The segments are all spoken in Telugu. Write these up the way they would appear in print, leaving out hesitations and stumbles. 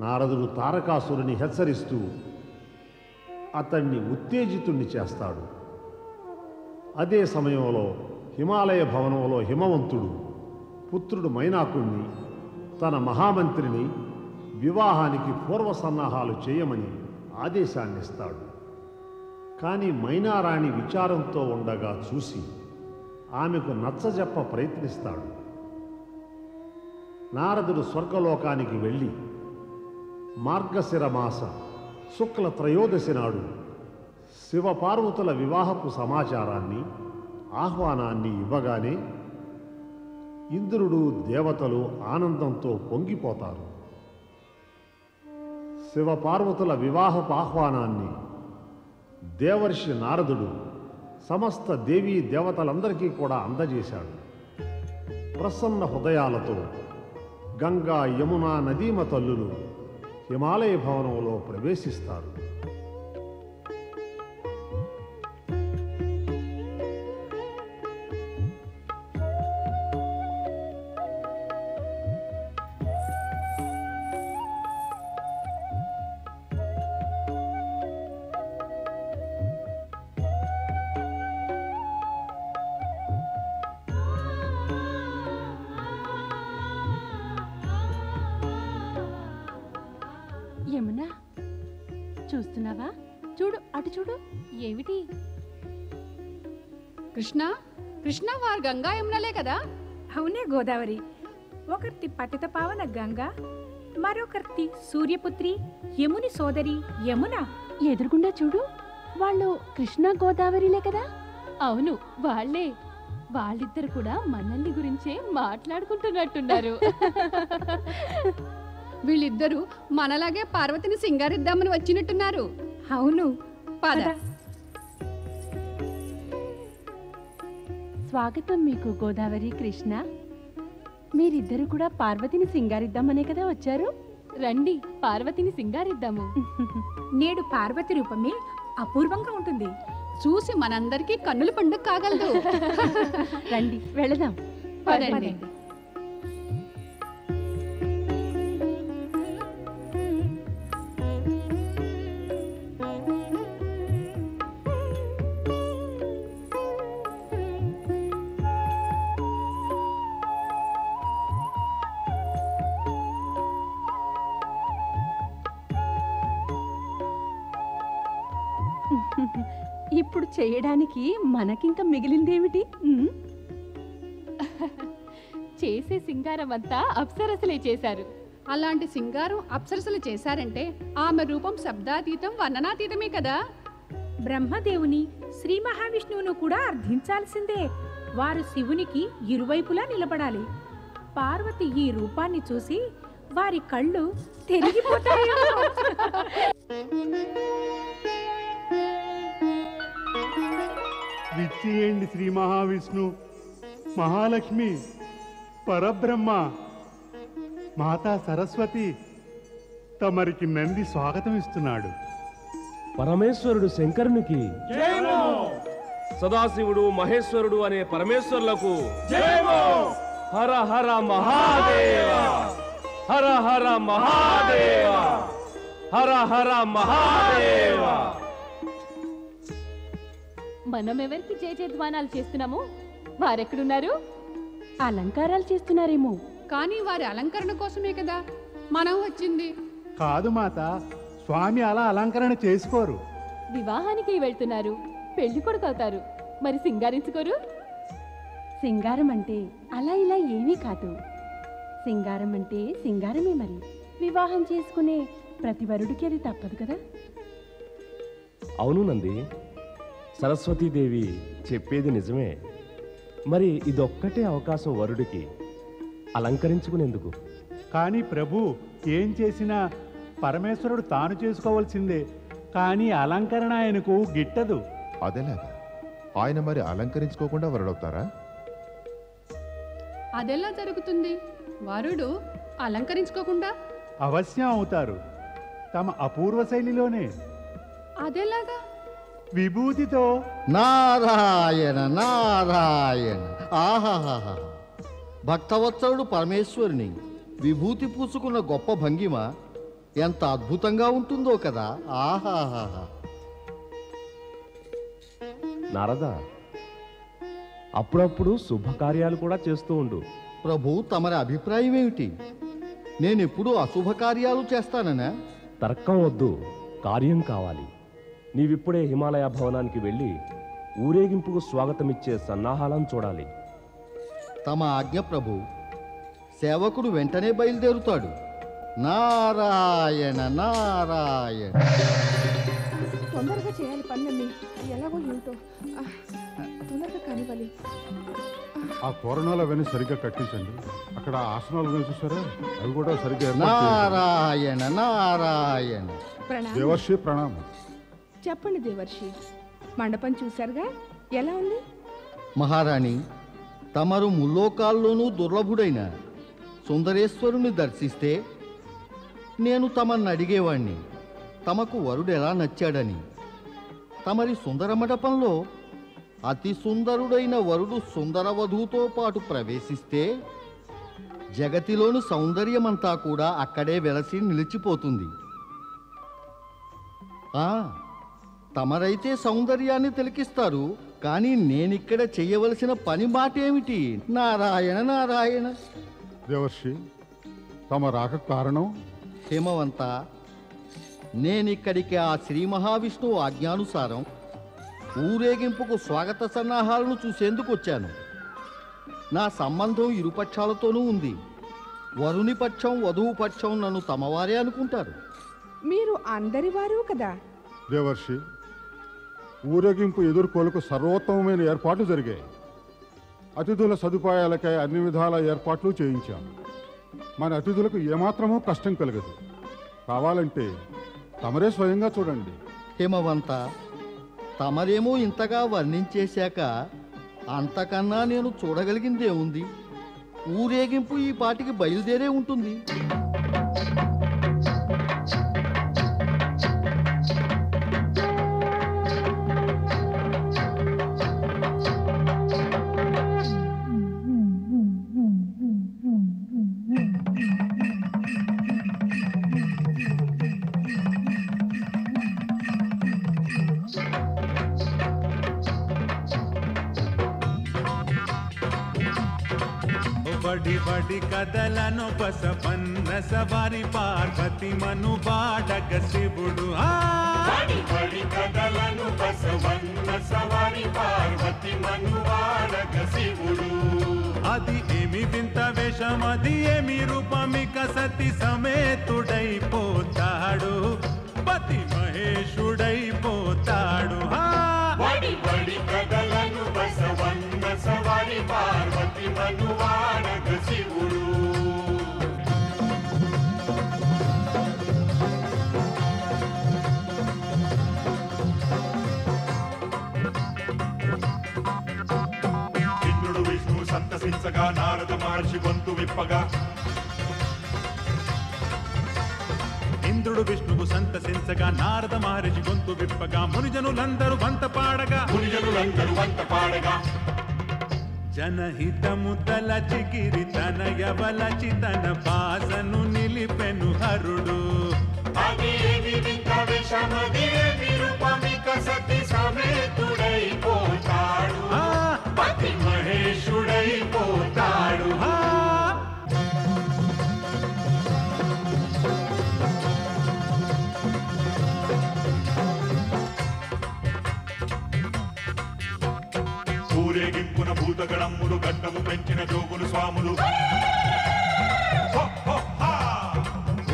నారదుడు తారకాసురుని హెచ్చరిస్తూ అతన్ని ఉత్తేజితుణ్ణి చేస్తాడు. అదే సమయంలో హిమాలయ భవనంలో హిమవంతుడు పుత్రుడు మైనాకుణ్ణి తన మహామంత్రిని వివాహానికి పూర్వ సన్నాహాలు చేయమని ఆదేశాన్నిస్తాడు. కానీ మైనారాణి విచారంతో ఉండగా చూసి ఆమెకు నచ్చజెప్ప ప్రయత్నిస్తాడు. నారదుడు స్వర్గలోకానికి వెళ్ళి మార్గశిర మాస శుక్ల త్రయోదశి నాడు శివపార్వతుల వివాహపు సమాచారాన్ని ఆహ్వానాన్ని ఇవ్వగానే ఇంద్రుడు దేవతలు ఆనందంతో పొంగిపోతారు. శివపార్వతుల వివాహపు ఆహ్వానాన్ని దేవర్షి నారదుడు సమస్త దేవీ దేవతలందరికీ కూడా అందజేశాడు. ప్రసన్న హృదయాలతో గంగా యమునా నదీమ తల్లులు హిమాలయ భవనంలో ప్రవేశిస్తారు. యమునా, చూస్తున్నావా? చూడు, అటు చూడు. ఏమిటి? కృష్ణ కృష్ణ వారు గంగా యమునలే కదా? అవునే గోదావరి. ఒకరిది పతిత పావన గంగా, మరొకరిది సూర్యపుత్రి యముని సోదరి యమున. ఎదురుగుండా చూడు, వాళ్ళు కృష్ణ గోదావరిలే కదా? అవును, వాళ్ళే. వాళ్ళిద్దరు కూడా మనల్ని గురించే మాట్లాడుకుంటున్నట్టున్నారు. వీళ్ళిద్దరూ మనలాగే పార్వతిని సింగారిద్దామని వచ్చినట్టున్నారు. అవును, పద. స్వాగతం మీకు గోదావరి, కృష్ణ. మీరిద్దరు కూడా పార్వతిని సింగారిద్దామనే కదా వచ్చారు? రండి, పార్వతిని సింగారిద్దాము. నేడు పార్వతి రూపమే అపూర్వంగా ఉంటుంది. చూసి మనందరికీ కన్నుల పండుగ కాగలదు. రండి, వెళదాం. పదండి. ఇప్పుడు చేయడానికి మనకింక మిగిలిందేమిటి? చేసే సింగారం అంతా అప్సరసలే చేశారు. అలాంటి సింగారం అప్సరసలు చేశారంటే ఆమె రూపం శబ్దాతీతం వర్ణనాతీతమే కదా. బ్రహ్మదేవుని శ్రీ మహావిష్ణువును కూడా అర్థించాల్సిందే. వారు శివునికి ఇరువైపులా నిలబడాలి. పార్వతి ఈ రూపాన్ని చూసి వారి కళ్ళు తిరిగిపోతాయి. విచ్చేయండి శ్రీ మహావిష్ణు, మహాలక్ష్మి, పరబ్రహ్మ, మాతా సరస్వతి. తమరికి నంది స్వాగతం ఇస్తున్నాడు. పరమేశ్వరుడు శంకరునికి, సదాశివుడు మహేశ్వరుడు అనే పరమేశ్వరులకు హర హర మహాదేవ, హర హర మహాదేవ, హర హర మహాదేవ. మనం ఎవరికి జయజయధ్వానాలు చేస్తున్నాము? వారెక్కడున్నారు? అలంకారాలు చేస్తున్నారేమో. కానీ వారి అలంకరణ కోసమే కదా మనం వచ్చింది. కాదు మాత, స్వామి అలా అలంకరణ చేసుకోరు. వివాహానికి వెళ్తున్నారు, పెళ్లి కొడుకు అవుతారు, మరి సింగారించుకోరు? సింగారం అంటే అలా ఇలా ఏమీ కాదు. సింగారం అంటే సింగారమే. మరి వివాహం చేసుకునే ప్రతి వరుడికి అది తప్పదు కదా. అవును నంది, సరస్వతీదేవి చెప్పేది నిజమే. మరి ఇదొక్కటే అవకాశం వరుడికి అలంకరించుకునేందుకు. కానీ ప్రభు, ఏం చేసినా పరమేశ్వరుడు తాను చేసుకోవాల్సిందే. కానీ అలంకరణ ఆయనకు గిట్టదు. అదేలాగా? ఆయన మరి అలంకరించుకోకుండా వరడవుతారా? అదెలా జరుగుతుంది? వరుడు అలంకరించుకోకుండా? అవశ్యం అవుతారు, తమ అపూర్వ శైలిలోనే. అదెలాగా? విభూతితో. నారాయణ నారాయణ. ఆహాహా! భక్తవత్సలుడు పరమేశ్వరుని విభూతి పూసుకున్న గొప్ప భంగిమ ఎంత అద్భుతంగా ఉంటుందో కదా. ఆహాహాహా. నారద, అప్పుడప్పుడు శుభకార్యాలు కూడా చేస్తూ ఉండు. ప్రభు, తమరి అభిప్రాయం ఏమిటి? నేనెప్పుడు అశుభకార్యాలు చేస్తాననా? తర్కం వద్దు, కార్యం కావాలి. నీవిప్పుడే హిమాలయ భవనానికి వెళ్ళి ఊరేగింపుకు స్వాగతమిచ్చే సన్నాహాలను చూడాలి. తమ ఆజ్ఞ ప్రభు. సేవకుడు వెంటనే బయలుదేరుతాడు. నారాయణ నారాయణ. తొందరగా చేయాలి పనులన్నీ. ఎలాగో ఏమిటో తొందరగా కానివ్వాలి. ఆ తోరణాలు అవన్నీ సరిగ్గా కట్టించండి. అక్కడ ఆసనాలు ఉన్నాయి చూసారా, అవి కూడా సరిగ్గా ఏర్పాటు చేయండి. నారాయణ నారాయణ. ప్రణామం. దేవర్షి ప్రణామం. చెప్పండి దేవర్షి, మండపం చూశారుగా, ఎలా ఉంది? మహారాణి, తమరు ముల్లోకాల్లోనూ దుర్లభుడైన సుందరేశ్వరుని దర్శిస్తే నేను తమను అడిగేవాణ్ణి తమకు వరుడు ఎలా నచ్చాడని. తమరి సుందర మండపంలో అతి సుందరుడైన వరుడు సుందర వధువుతో పాటు ప్రవేశిస్తే జగతిలోని సౌందర్యమంతా కూడా అక్కడే వెలసి నిలిచిపోతుంది. తమరైతే సౌందర్యాన్ని తిలకిస్తారు, కానీ నేనిక్కడ చెయ్యవలసిన పని మాట ఏమిటి? నారాయణ నారాయణ. దేవర్షి, తమ రాక కారణం? హిమవంత, నేనిక్కడికి ఆ శ్రీ మహావిష్ణువు ఆజ్ఞానుసారం ఊరేగింపుకు స్వాగత సన్నాహాలను చూసేందుకు వచ్చాను. నా సంబంధం ఇరుపక్షాలతోనూ ఉంది. వరుని పక్షం వధువు పక్షం నన్ను తమవారే అనుకుంటారు. మీరు అందరి వారు కదా. దేవర్షి, ఊరేగింపు ఎదుర్కోలకు సర్వోత్తమమైన ఏర్పాట్లు జరిగాయి. అతిథుల సదుపాయాలకై అన్ని విధాల ఏర్పాట్లు చేయించాం. మన అతిథులకు ఏమాత్రమూ కష్టం కలగదు. కావాలంటే తమరే స్వయంగా చూడండి. హిమవంత, తమరేమో ఇంతగా వర్ణించేశాక అంతకన్నా నేను చూడగలిగిందేముంది? ఊరేగింపు ఈ పాటికి బయలుదేరే ఉంటుంది. బడి బడి కదలను బసవన్న సవారి పార్వతి మను బాడగ శివుడు. బడి బడి కదలను బసవన్న సవారి పార్వతి మను బాడగ శివుడు. అది ఏమి వింత వేషం, అది ఏమి రూపమిక సతి సమేతుడైపోతాడు, పతి మహేశుడైపోతాడు. బడి బడి కదలను బసవన్న సవారి పార్వతి మను వాడగ శివుడు. ఇంద్రుడు విష్ణువు సంతసించగా నారద మహర్షి గొంతు విప్పగా. ఇంద్రుడు విష్ణువు సంతసించగా నారద మహర్షి గొంతు విప్పగా. మునిజనులందరూ వంత పాడగా జనహితము తలచి గిరి తనయ వలచి తన బాసను నిలిపెను హరుడు. పతి మహేశుడైపోతాడు. ఊరేగింపున భూతగణమ్ములు గడ్డము పెంచిన జోగులు స్వాములు.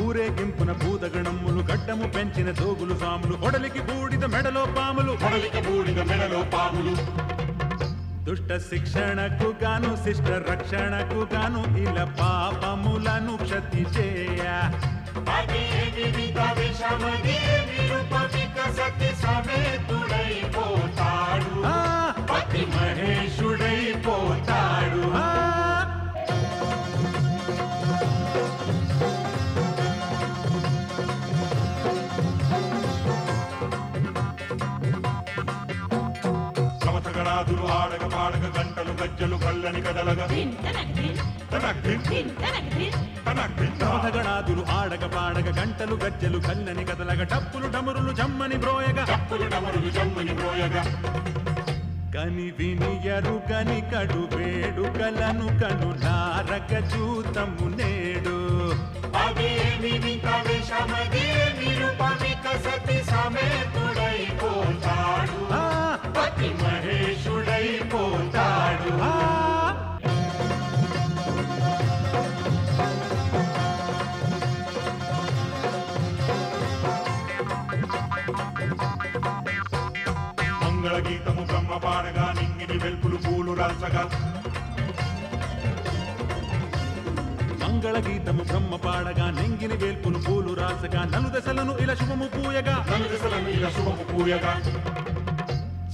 ఊరేగింపున భూతగణమ్ములు గడ్డము పెంచిన జోగులు స్వాములు. ఒడలికి బూడిద మెడలో పాములు. దుష్ట శిక్షణకు గాను శిష్ట రక్షణకు గాను ఇలా పాపములను క్షతి చేయ. పతి మహేశుడైపోతాడు. సమతగణాదులు ఆడగ పాడగ గంటలు గజ్జలు కళ్ళని కదలగా గణాదులు ఆడగ పాడగ గంటలు గజ్జలు కళ్ళని కదలగ టప్పులు డమరులు జమ్మని బ్రోయగా కని విని ఎరుగని కడు వేడుకలను కను నారక చూతము నేడు పతి మహేశుడైపోతాడు. మంగళగీతము బ్రహ్మ పాడగా నింగిని వెల్పులు పూలు రాల్చగా మంగళగీతము బ్రహ్మ పాడగా నెంగిని వేల్పులు పూలు రాసగా నలుదశలను ఇలా శుభము పూయగా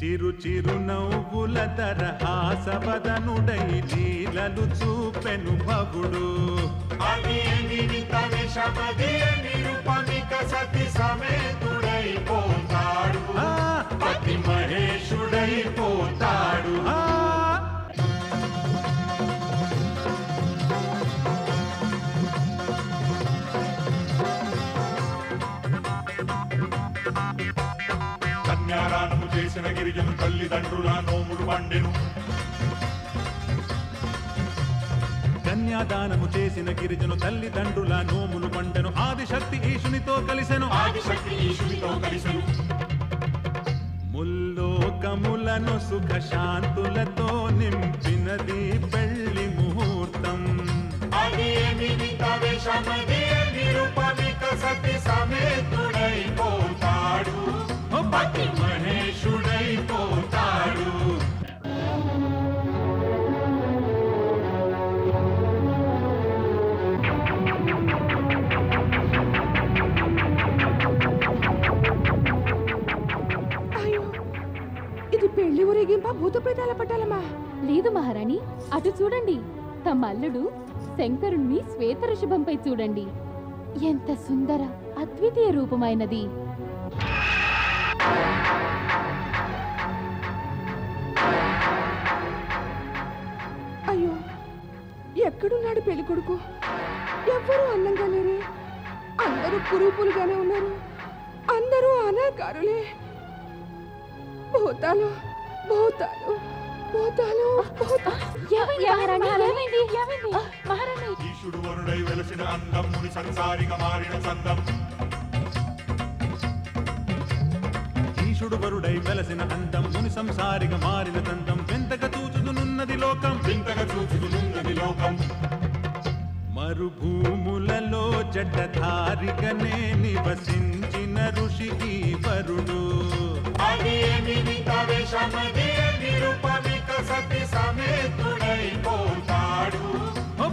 చిరు చిరు నవ్వుల తరహాసవదనుడై లీలలు చూపెను భవుడు పతి మహేశుడైపోతాడు. కన్యాదానము చేసిన గిరిజను తల్లిదండ్రుల నోములు పండెను. కన్యాదానము చేసిన గిరిజను తల్లిదండ్రుల నోములు పండెను. ఆదిశక్తి ఈశునితో కలిసెను. ముల్లోకములను సుఖ శాంతులతో నింపినది పెళ్లి ముహూర్తం. పతి మహేశుడైపోతాడు. ఇది పెళ్లి ఊరేగింప భూత ప్రేతాల పట్టాలమా? లేదు మహారాణి, అటు చూడండి. తమ అల్లుడు శంకరుణ్ణి శ్వేత ఋషభంపై చూడండి. ఎంత సుందర అద్వితీయ రూపమైనది. అయ్యో, ఎక్కడున్నాడు పెళ్లి కొడుకు? ఎవ్వరూ అందంగా లేరే. అందరూ కురూపులుగానే ఉన్నారు. అందరూ అనాకారులే. భూతాలు భూతాలు భూతాలు ఈశుడు వరుడై వెలసిన అందం ముని సంసారిగా మారిన చందం. ఈశుడు వరుడై వెలసిన అందం ముని సంసారిగా మారిన దంతం. వింతగా చూచుతున్నది లోకం. మరుభూములలో జడ్డధారిగనే నివసించిన ఋషి ఈ వరుడు.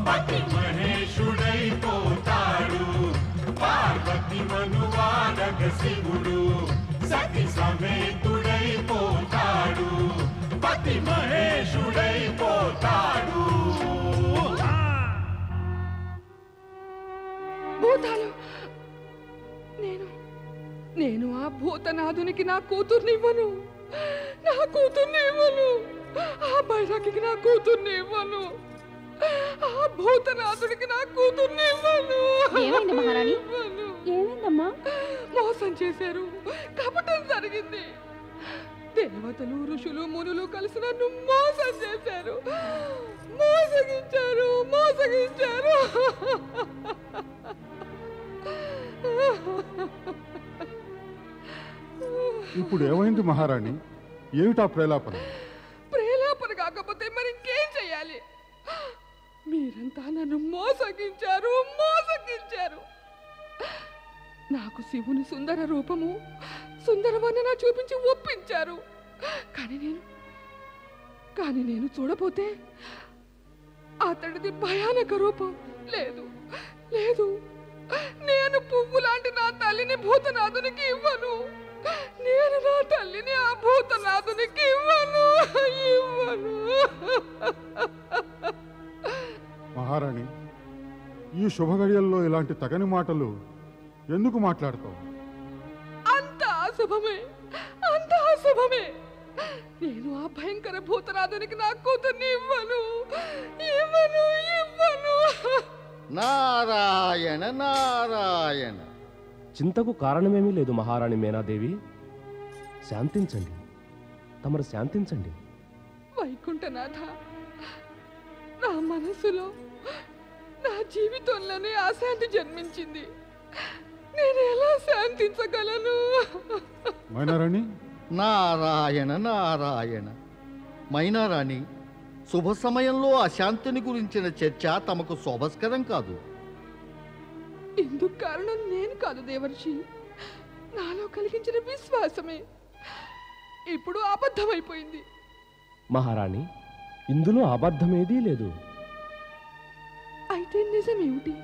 పతి మహేశుడైపోతాడు. పార్వతి మనువాడగ శివుడు సతి సమేతుడైపోతాడు. పతి మహేశుడైపోతాడు. భూతాలు, నేను ఆ భూతనాథునికి నా కూతుర్నివ్వను. ఆ బైరాకి నా కూతుర్నివ్వను. ఆ భూతనాథుడికి నా కూతుర్నివ్వను. ఏమైంది మహారాణి? ఏమైందమ్మా? మోసం చేశారు, కపటం జరిగింది. దేవతలు ఋషులు మునులు కలిసి నన్ను మోసం చేశారు, మోసగించారు. ఇప్పుడు ఏమైంది మహారాణి? ఏమిటా ప్రేలాపన? ప్రేలాపన కాకపోతే మరి ఇంకేం చెయ్యాలి? మీరంతా నన్ను మోసగించారు. నాకు శివుని సుందర రూపము, సుందర వర్ణన చూపించి ఒప్పించారు. కానీ నేను చూడబోతే అతడిది భయానక రూపం. లేదు, నేను పువ్వు లాంటి నా తల్లిని భూతనాథునికి ఇవ్వను. నేను నా తల్లిని ఆ భూతనాథునికి ఇవ్వను. మహారాణి, ఈ శుభగడియల్లో ఇలాంటి తగని మాటలు ఎందుకు మాట్లాడతావు? అంత అశుభమే. నేను ఆ భయంకర భూతనాథునికి నా కూతుర్ని ఇవ్వను ఇవ్వను ఇవ్వను. నారాయణ నారాయణ. చింతకు కారణమేమీ లేదు మహారాణి మేనాదేవి. శాంతించండి, తమరు శాంతించండి. వైకుంఠనాథ, నా మనసులో నా జీవితంలోనే అశాంతి జన్మించింది. నేను ఎలా శాంతించగలను? మైనారాణి. నారాయణ నారాయణ. మైనారాణి, శుభ సమయంలో అశాంతిని గురించిన చర్చ తమకు శోభస్కరం కాదు. ఇందుకు కారణం నేను కాదు దేవర్షి, నాలో కలిగించిన విశ్వాసమే ఇప్పుడు అబద్ధమైపోయింది. మహారాణి, ఇందులో అబద్ధమేదీ లేదు. అయితే నిజమేమిటి?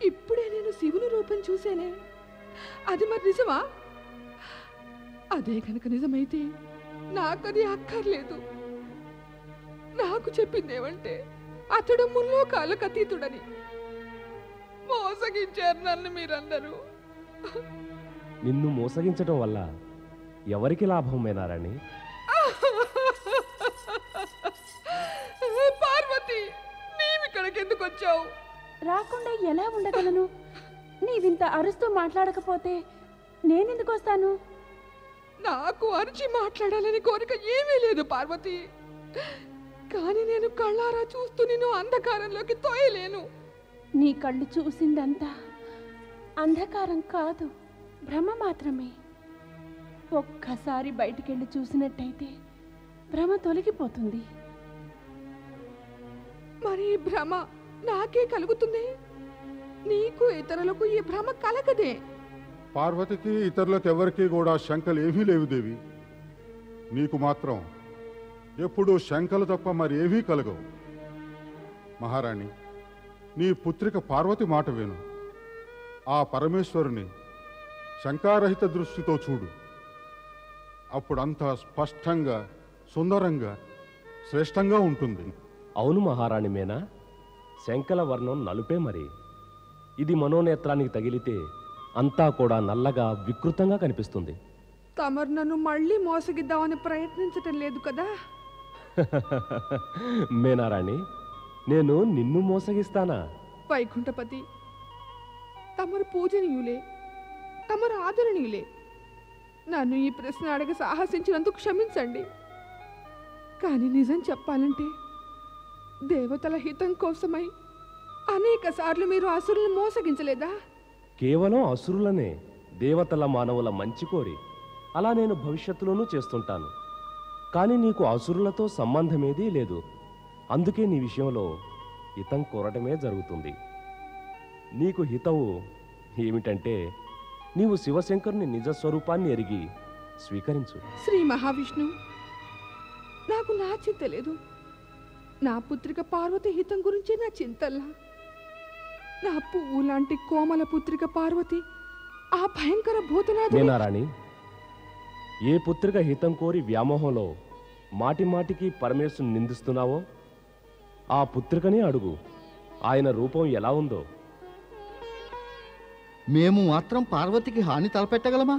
ఇప్పుడే నేను శివుని రూపం చూసేనే, అది మరి నిజమా? అదే కనుక నిజమైతే నాకది అక్కర్లేదు. నాకు చెప్పిందేమంటే అతడు ముల్లోకాలకు అతీతుడని. మోసగించారు నన్ను మీరందరూ. నిన్ను మోసగించటం వల్ల ఎవరికి లాభం మేనారాణి? పార్వతి, నీవిక్కడికి ఎందుకు వచ్చావు? రాకుండా ఎలా ఉండగలను? నీవింత అరుస్తూ మాట్లాడకపోతే నేనెందుకు వస్తాను? నాకు అరిచి మాట్లాడాలని కోరిక ఏమీ లేదు పార్వతి, కానీ నేను కళ్ళారా చూస్తూ నిన్ను అంధకారంలోకి తోయలేను. నీ కళ్ళు చూసిందంతా అంధకారం కాదు, భ్రమ మాత్రమే. ఒక్కసారి బయటికెళ్ళి చూసినట్టయితే భ్రమ తొలగిపోతుంది. మరి ఈ భ్రమ నాకే కలుగుతుంది, నీకు ఇతరులకు ఈ భ్రమ కలగదే. పార్వతికి ఇతరులకు ఎవరికీ కూడా శంకలు ఏమీ లేవు దేవి. నీకు మాత్రం ఎప్పుడూ శంకలు తప్ప మరి ఏవీ కలగవు. మహారాణి, నీ పుత్రిక పార్వతి మాట విను. ఆ పరమేశ్వరుని శంకారహిత దృష్టితో చూడు. అప్పుడంతా స్పష్టంగా, సుందరంగా, శ్రేష్టంగా ఉంటుంది. అవును మహారాణి మేనా, శంకల వర్ణం నలుపే మరి. ఇది మనోనేత్రానికి తగిలితే అంతా కూడా నల్లగా వికృతంగా కనిపిస్తుంది. తమరు నన్ను మళ్ళీ మోసగిద్దామని ప్రయత్నించటం లేదు కదా? మేనారాణి, నేను నిన్ను మోసగిస్తానా? వైకుంఠపతి, తమరు పూజనీయులే, తమరు ఆదరణీయులే. నన్ను ఈ ప్రశ్న అడగ సాహసించినందుకు క్షమించండి. కానీ నిజం చెప్పాలంటే దేవతల హితం కోసమై అనేక సార్లు మీరు అసురులను మోసగించలేదా? కేవలం అసురులనే, దేవతల మానవుల మంచి కోరి అలా నేను భవిష్యత్తులోనూ చేస్తుంటాను. కానీ నీకు అసురులతో సంబంధమేదీ లేదు. అందుకే నీ విషయంలో హితం కోరటమే జరుగుతుంది. నీకు హితవు ఏమిటంటే నీవు శివశంకరుని నిజస్వరూపాన్ని ఎరిగి స్వీకరించు. శ్రీ మహావిష్ణు, నాకు నా చింత లేదు. నా పుత్రిక పార్వతి హితం గురించి నా చింతల్లా. నా పువ్వు లాంటి కోమల పుత్రిక పార్వతి ఆ భయంకర భూతనాథుని. మేనారాణి, ఏ పుత్రిక హితం కోరి వ్యామోహంలో మాటి మాటికి పరమేశ్వరుని నిందిస్తున్నావో ఆ పుత్రికనే అడుగు, ఆయన రూపం ఎలా ఉందో. మేము మాత్రం పార్వతికి హాని తలపెట్టగలమా?